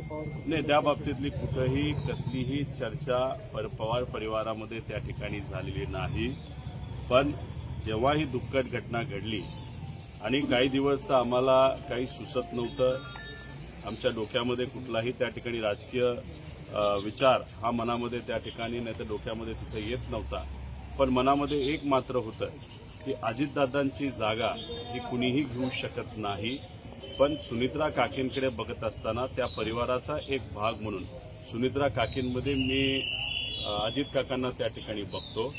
नाही, त्या बाबतीतली कुठेही कसलीही चर्चा पवार परिवारामध्ये त्या ठिकाणी झालेली नाही. पण जेव्हा ही दुःखद घटना घडली आणि काही दिवस तर आम्हाला काही सुचत नव्हतं, आमच्या डोक्यामध्ये कुठलाही त्या ठिकाणी राजकीय विचार हा मनामध्ये त्या ठिकाणी नाही तर डोक्यामध्ये तिथे येत नव्हता. पण मनामध्ये एक मात्र होतं की अजितदादांची जागा ही कुणीही घेऊ शकत नाही. पण सुनित्रा काकींकडे बघत असताना त्या परिवाराचा एक भाग म्हणून सुनित्रा काकींमध्ये मी अजित काकांना त्या ठिकाणी बघतो.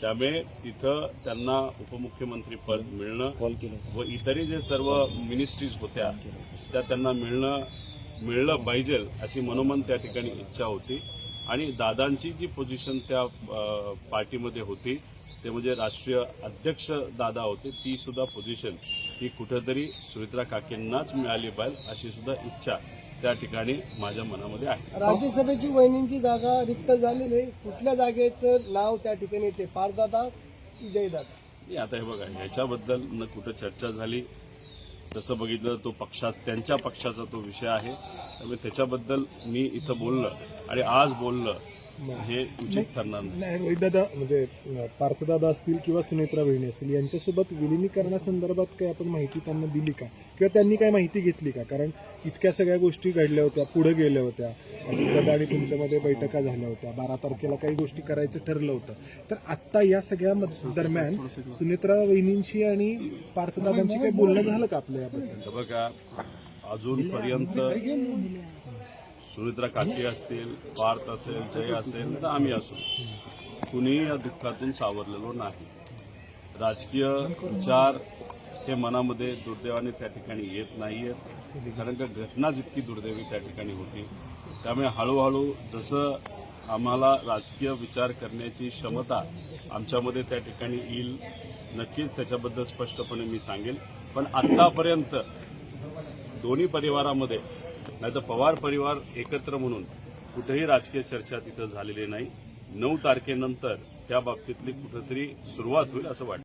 त्यामुळे तिथं त्यांना उपमुख्यमंत्री पद मिळणं व इतरही जे सर्व मिनिस्ट्रीज होत्या त्या त्यांना मिळलं पाहिजे अशी मनोमन त्या ठिकाणी इच्छा होती. आणि दादांची जी पोझिशन त्या पार्टीमध्ये होती ते म्हणजे राष्ट्रीय अध्यक्ष दादा होते, ती सुद्धा पोझिशन ही कुठेतरी सुनित्रा काकींनाच मिळाली पाहिजे अशी सुद्धा इच्छा त्या ठिकाणी माझ्या मनामध्ये आहे. राज्यसभेची वहिनींची जागा रिक्त झाली नाही, कुठल्या जागेचं नाव त्या ठिकाणी येते, पारदादा की जयदादा? आता हे बघा, याच्याबद्दल न कुठं चर्चा झाली. तसं बघितलं तो त्यांच्या पक्षाचा तो विषय आहे. त्यामुळे त्याच्याबद्दल मी इथं बोललं आणि आज बोललं हे उचित ठरणार नाही. रोहितदादा म्हणजे पार्थदादा असतील किंवा सुनेत्रा बहिणी असतील यांच्यासोबत विलिनीकरणासंदर्भात काही आपण माहिती त्यांना दिली का किंवा त्यांनी काय माहिती घेतली का? कारण इतक्या सगळ्या गोष्टी घडल्या होत्या, पुढे गेल्या होत्या, दादा आणि तुमच्यामध्ये बैठका झाल्या होत्या, 12 तारखेला काही गोष्टी करायचं ठरलं होतं. तर आत्ता या सगळ्या दरम्यान सुनेत्रा वहिनींशी आणि पार्थदादांशी काही बोलणं झालं का आपल्या याबद्दल? बघा, अजूनपर्यंत सुनित्रा काकी असतील, पार्थ असेल, जय असेल तर आम्ही असू, कुणीही या दुःखातून सावरलेलो नाही. राजकीय विचार हे मनामध्ये दुर्दैवाने त्या ठिकाणी येत नाहीयेत, कारण का घटनाच इतकी दुर्दैवी त्या ठिकाणी होती. त्यामुळे हळूहळू जसं आम्हाला राजकीय विचार करण्याची क्षमता आमच्यामध्ये त्या ठिकाणी येईल, नक्कीच त्याच्याबद्दल स्पष्टपणे मी सांगेन. पण आत्तापर्यंत दोन्ही परिवारामध्ये नाही तर पवार परिवार एकत्र म्हणून कुठेही राजकीय चर्चा तिथं झालेली नाही. 9 तारखेनंतर त्या बाबतीतली कुठेतरी सुरुवात होईल असं वाटतं.